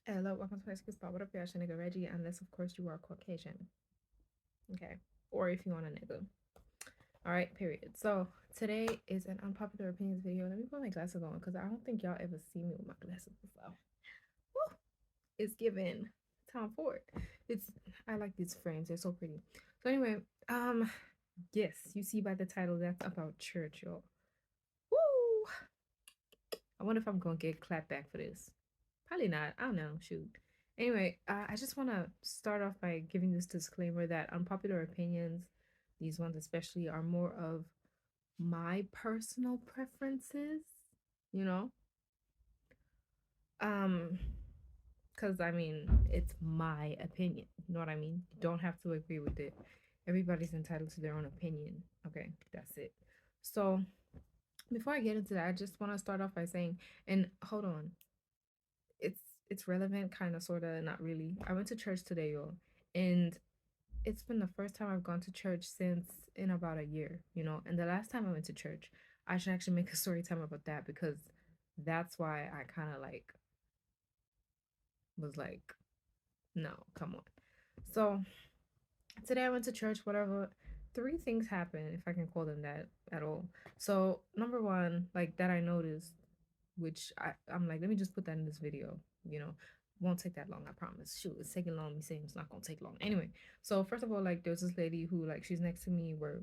Hello, welcome to my school spot. What up, y'all? Nigga Reggie, unless of course you are Caucasian. Okay. Or if you want a nigga. Alright, period. So today is an unpopular opinions video. Let me put my glasses on because I don't think y'all ever see me with my glasses before. Woo! It's given Tom Ford. It's I like these frames, they're so pretty. So anyway, yes, you see by the title that's about church, y'all. Woo! I wonder if I'm gonna get clapped back for this. Probably not. I don't know. Shoot. Anyway, I just want to start off by giving this disclaimer that unpopular opinions, these ones especially, are more of my personal preferences, you know? Um, because I mean, it's my opinion. You know what I mean? You don't have to agree with it. Everybody's entitled to their own opinion. Okay, that's it. So, before I get into that, I just want to start off by saying, and hold on, it's it's relevant, kind of, sort of, not really. I went to church today, y'all, and it's been the first time I've gone to church since in about a year, you know. And the last time I went to church, I should actually make a story time about that because that's why I kind of like was like, no, come on. So today I went to church, whatever. Three things happened, if I can call them that at all. So number one, like that I noticed, which I'm like, let me just put that in this video, you know. Won't take that long, I promise. Shoot, it's taking long, me saying it's not gonna take long. Anyway, so first of all, like there's this lady who, like, she's next to me where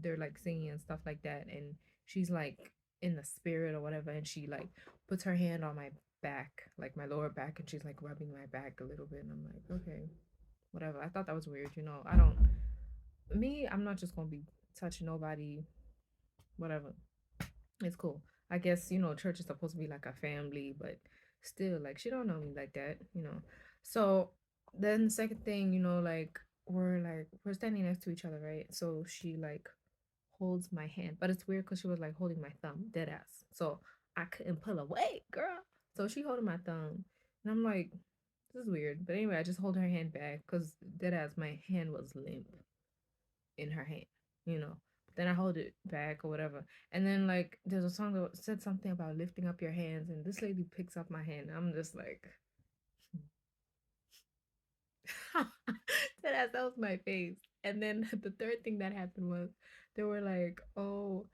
they're like singing and stuff like that, and she's like in the spirit or whatever, and she like puts her hand on my back, like my lower back, and she's like rubbing my back a little bit, and I'm like, okay, whatever. I thought that was weird, you know. I don't me, I'm not just gonna be touching nobody, whatever. It's cool. I guess, you know, church is supposed to be like a family, but still, like, she don't know me like that, you know. So then the second thing, you know, like we're standing next to each other, right? So she like holds my hand, but it's weird because she was like holding my thumb, dead ass. So I couldn't pull away, girl. So she holding my thumb, and I'm like, this is weird. But anyway, I just hold her hand back because dead ass my hand was limp in her hand, you know. Then I hold it back or whatever. And then like there's a song that said something about lifting up your hands, and this lady picks up my hand. I'm just like that was my face. And then the third thing that happened was they were like, oh,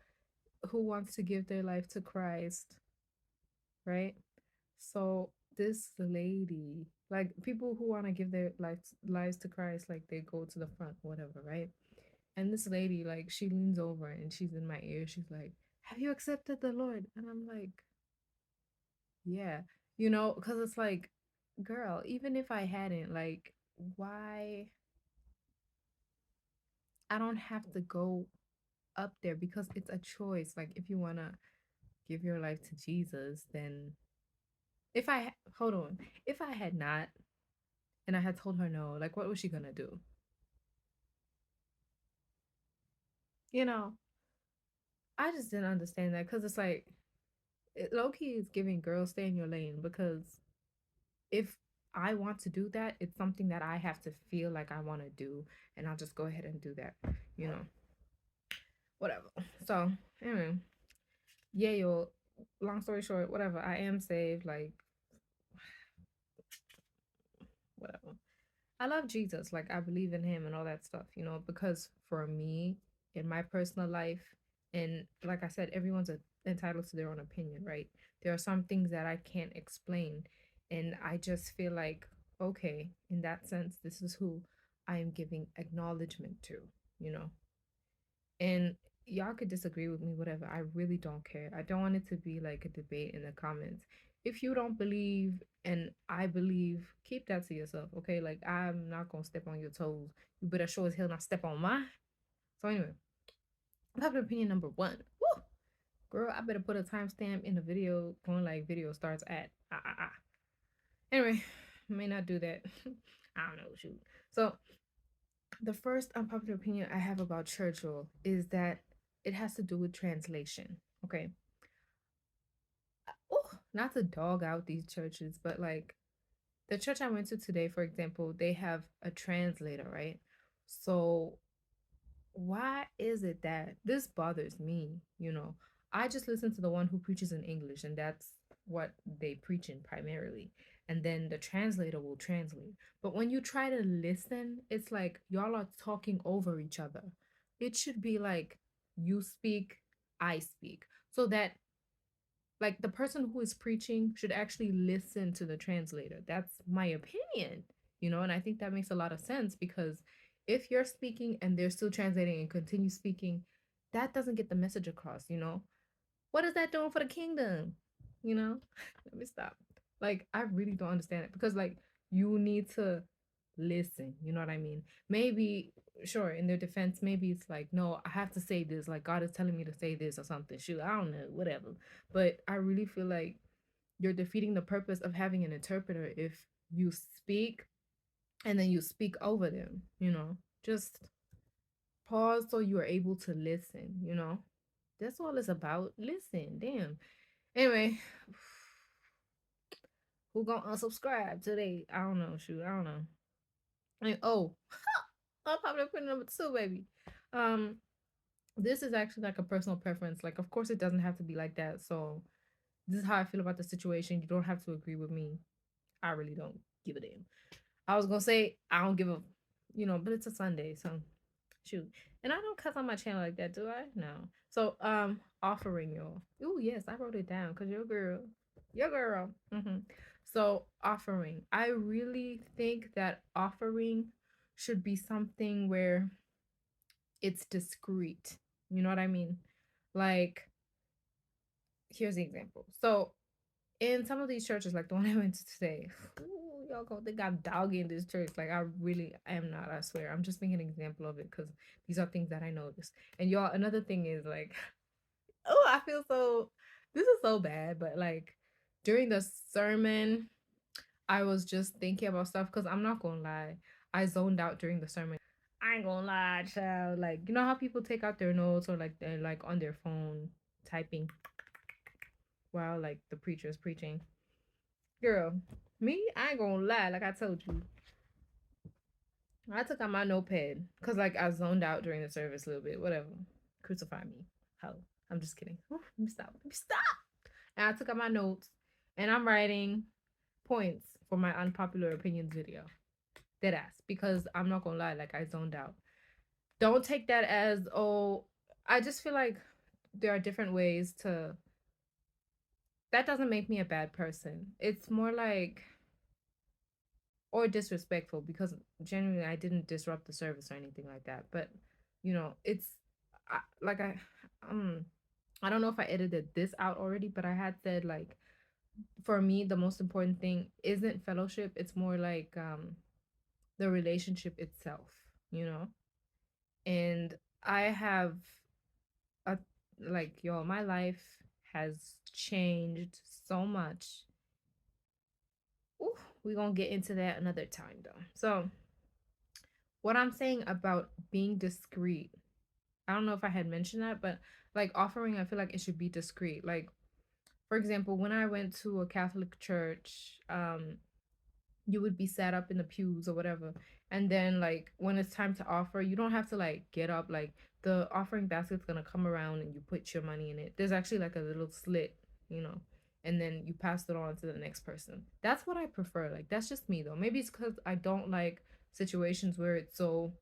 who wants to give their life to Christ? Right? So this lady, like people who want to give their lives to Christ, like they go to the front, whatever, right? And this lady, like, she leans over and she's in my ear. She's like, have you accepted the Lord? And I'm like, yeah, you know, because it's like, girl, even if I hadn't, like, why? I don't have to go up there because it's a choice. Like, if you want to give your life to Jesus, then hold on, if I had not and I had told her no, like, what was she going to do? You know, I just didn't understand that because it's like, low key is giving girls stay in your lane because if I want to do that, it's something that I have to feel like I want to do, and I'll just go ahead and do that, you know, whatever. So, anyway, yeah, yo, long story short, whatever, I am saved, like, whatever. I love Jesus, like, I believe in him and all that stuff, you know, because for me, in my personal life, and like I said, everyone's entitled to their own opinion, right? There are some things that I can't explain, and I just feel like, okay, in that sense, this is who I am giving acknowledgement to, you know. And y'all could disagree with me, whatever. I really don't care. I don't want it to be like a debate in the comments. If you don't believe and I believe, keep that to yourself, okay? Like, I'm not gonna step on your toes. You better show as hell not step on mine. So anyway, popular opinion number one. Woo! Girl, I better put a timestamp in the video going like video starts at ah. Anyway, may not do that. I don't know, shoot. So the first unpopular opinion I have about Churchill is that it has to do with translation. Okay. Oh, not to dog out these churches, but like the church I went to today, for example, they have a translator, right? So why is it that this bothers me? You know, I just listen to the one who preaches in English, and that's what they preach in primarily. and then the translator will translate. But when you try to listen, it's like y'all are talking over each other. It should be like you speak, I speak, so that like the person who is preaching should actually listen to the translator. That's my opinion, and I think that makes a lot of sense because if you're speaking and they're still translating and continue speaking, that doesn't get the message across. What is that doing for the kingdom? You know? Let me stop. Like, I really don't understand it because, like, you need to listen. You know what I mean? Maybe, sure, in their defense, maybe it's like, no, I have to say this. Like, God is telling me to say this or something. Shoot, I don't know, whatever. But I really feel like you're defeating the purpose of having an interpreter if you speak and then you speak over them. Just pause so you are able to listen. That's all it's about. Listen, damn. Anyway, who gonna unsubscribe today? I don't know. Shoot, I don't know. Oh, unpopular opinion number two, baby. Um, this is actually like a personal preference. Like, of course, it doesn't have to be like that. So, this is how I feel about the situation. You don't have to agree with me. I really don't give a damn. I was gonna say I don't give a, but it's a Sunday, so shoot. And I don't cuss on my channel like that, do I? No. So, offering y'all. Ooh, yes, I wrote it down because your girl. So, offering. I really think that offering should be something where it's discreet. You know what I mean? Like, here's the example. So, in some of these churches, like the one I went to today, ooh, y'all gonna think I'm dogging this church. Like I really am not. I swear. I'm just making an example of it because these are things that I noticed. And y'all, another thing is like, oh, I feel so. This is so bad, but like during the sermon, I was just thinking about stuff because I'm not gonna lie, I zoned out during the sermon. I ain't gonna lie, child. Like you know how people take out their notes or like they're like on their phone typing while like the preacher is preaching. Girl, me, I ain't gonna lie. Like I told you, I took out my notepad because like I zoned out during the service a little bit. Whatever, crucify me. Hell, I'm just kidding. Let me stop. Let me stop. And I took out my notes and I'm writing points for my unpopular opinions video. Dead ass. Because I'm not gonna lie, like I zoned out. Don't take that as oh. I just feel like there are different ways to. That doesn't make me a bad person. It's more like or disrespectful because genuinely I didn't disrupt the service or anything like that. But it's like um I don't know if I edited this out already, but I had said like for me the most important thing isn't fellowship. It's more like the relationship itself, you know. And I have a like yo, my life has changed so much. Ooh, we're gonna get into that another time though. So what I'm saying about being discreet, I don't know if I had mentioned that, but like offering, I feel like it should be discreet. Like, for example, when I went to a Catholic church, you would be sat up in the pews or whatever. And then like when it's time to offer, you don't have to like get up. Like the offering basket's gonna come around and you put your money in it. There's actually like a little slit, you know, and then you pass it on to the next person. That's what I prefer. Like that's just me though. Maybe it's because I don't like situations where it's so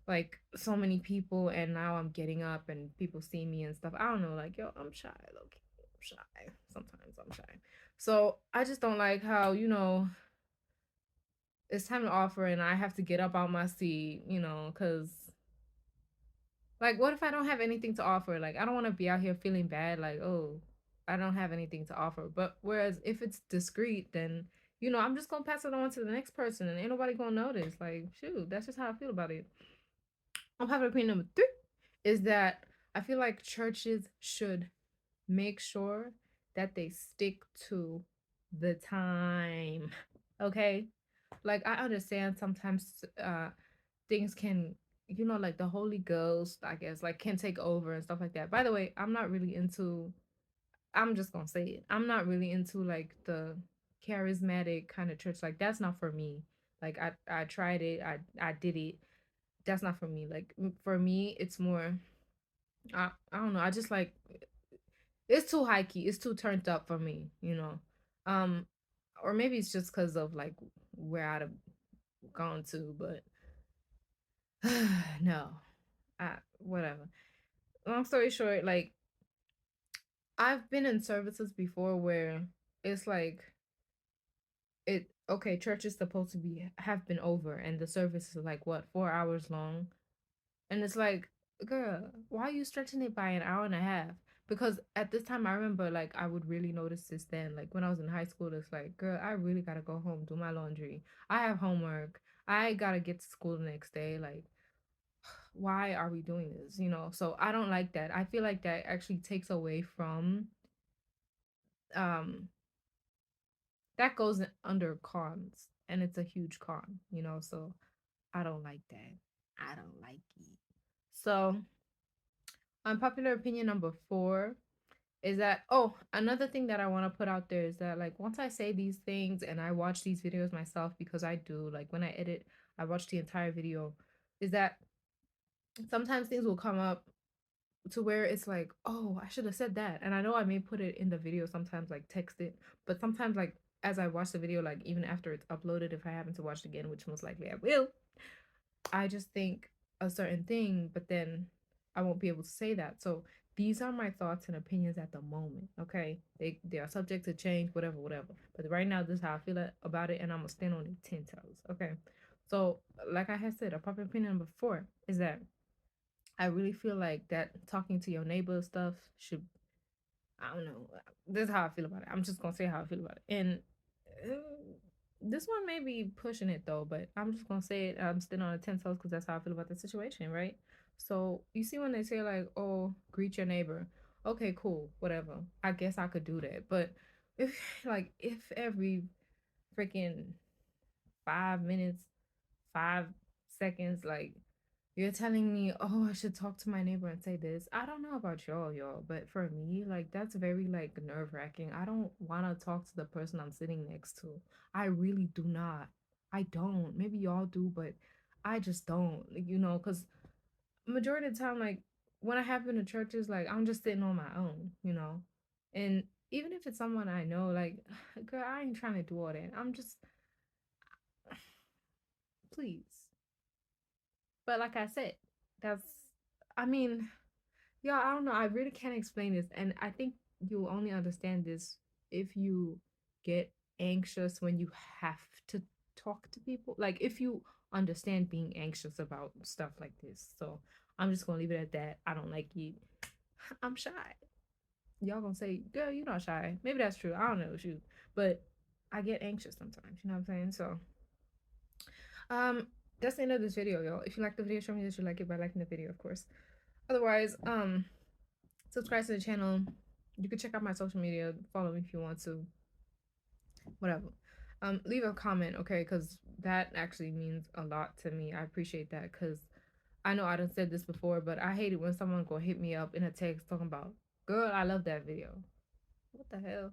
like so many people and now I'm getting up and people see me and stuff. I don't know, like yo, I'm shy, okay. I'm shy. Sometimes I'm shy. So I just don't like how, it's time to offer and I have to get up out my seat, because like what if I don't have anything to offer? Like I don't want to be out here feeling bad, like, oh, I don't have anything to offer. But whereas if it's discreet, then I'm just gonna pass it on to the next person and ain't nobody gonna notice. Like, shoot, that's just how I feel about it. I'm having opinion number three is that I feel like churches should make sure that they stick to the time. Okay? Like I understand sometimes things can like the Holy Ghost, I guess, like can take over and stuff like that. By the way, I'm just gonna say it. I'm not really into like the charismatic kind of church. Like that's not for me. Like I tried it, I did it. That's not for me. Like for me, it's more I don't know. I just like it's too high key. It's too turned up for me. Um or maybe it's just because of like where I'd have gone to, but no, whatever. Long story short, like I've been in services before where it's like okay, church is supposed to be have been over and the service is like what, 4 hours long, and it's like, girl, why are you stretching it by an hour and a half? Because at this time I remember like I would really notice this then, like when I was in high school, it's like, girl, I really gotta go home, do my laundry, I have homework, I gotta get to school the next day, like why are we doing this, you know? So I don't like that. I feel like that actually takes away from um that goes under cons, and it's a huge con, you know? So I don't like that. I don't like it. So unpopular opinion number 4 is that, oh, another thing that I want to put out there is that like once I say these things and I watch these videos myself, because I do, like when I edit I watch the entire video, is that sometimes things will come up to where it's like, oh, I should have said that. And I know I may put it in the video sometimes, like text it, but sometimes, like, as I watch the video, like, even after it's uploaded, if I happen to watch it again, which most likely I will, I just think a certain thing, but then I won't be able to say that. So these are my thoughts and opinions at the moment. Okay, they are subject to change, whatever, whatever. But right now, this is how I feel about it, and I'm gonna stand on it 10 toes. Okay, so like I had said, a popular opinion number 4 is that I really feel like that talking to your neighbor stuff should, I don't know. This is how I feel about it. I'm just gonna say how I feel about it. And uh, this one may be pushing it though, but I'm just gonna say it. I'm still on a 10 toes because that's how I feel about the situation, right? So you see when they say like, "Oh, greet your neighbor." Okay, cool, whatever. I guess I could do that. But if if every freaking 5 minutes, 5 seconds, like you're telling me, oh, I should talk to my neighbor and say this. I don't know about y'all, but for me, like that's very like nerve-wracking. I don't want to talk to the person I'm sitting next to. I really do not. I don't. Maybe y'all do, but I just don't. Like, you know, because majority of the time, like when I have been to churches, like I'm just sitting on my own, you know, and even if it's someone I know, like, girl, I ain't trying to do all that. I'm just, please. But like I said, that's, I mean, yeah, I don't know. I really can't explain this. And I think you'll only understand this if you get anxious when you have to talk to people. Like if you understand being anxious about stuff like this. So I'm just gonna leave it at that. I don't like it. I'm shy. Y'all gonna say, girl, you're not shy. Maybe that's true. I don't know, shoot. But I get anxious sometimes, you know what I'm saying? So um that's the end of this video, y'all. If you like the video, show me that you like it by liking the video, of course. Otherwise, subscribe to the channel. You can check out my social media, follow me if you want to, whatever. Leave a comment, okay, because that actually means a lot to me. I appreciate that because I know I done said this before, but I hate it when someone go hit me up in a text talking about, girl, I love that video. What the hell?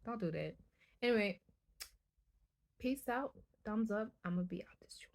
Don't do that. Anyway, peace out, thumbs up. I'm gonna be out this joint.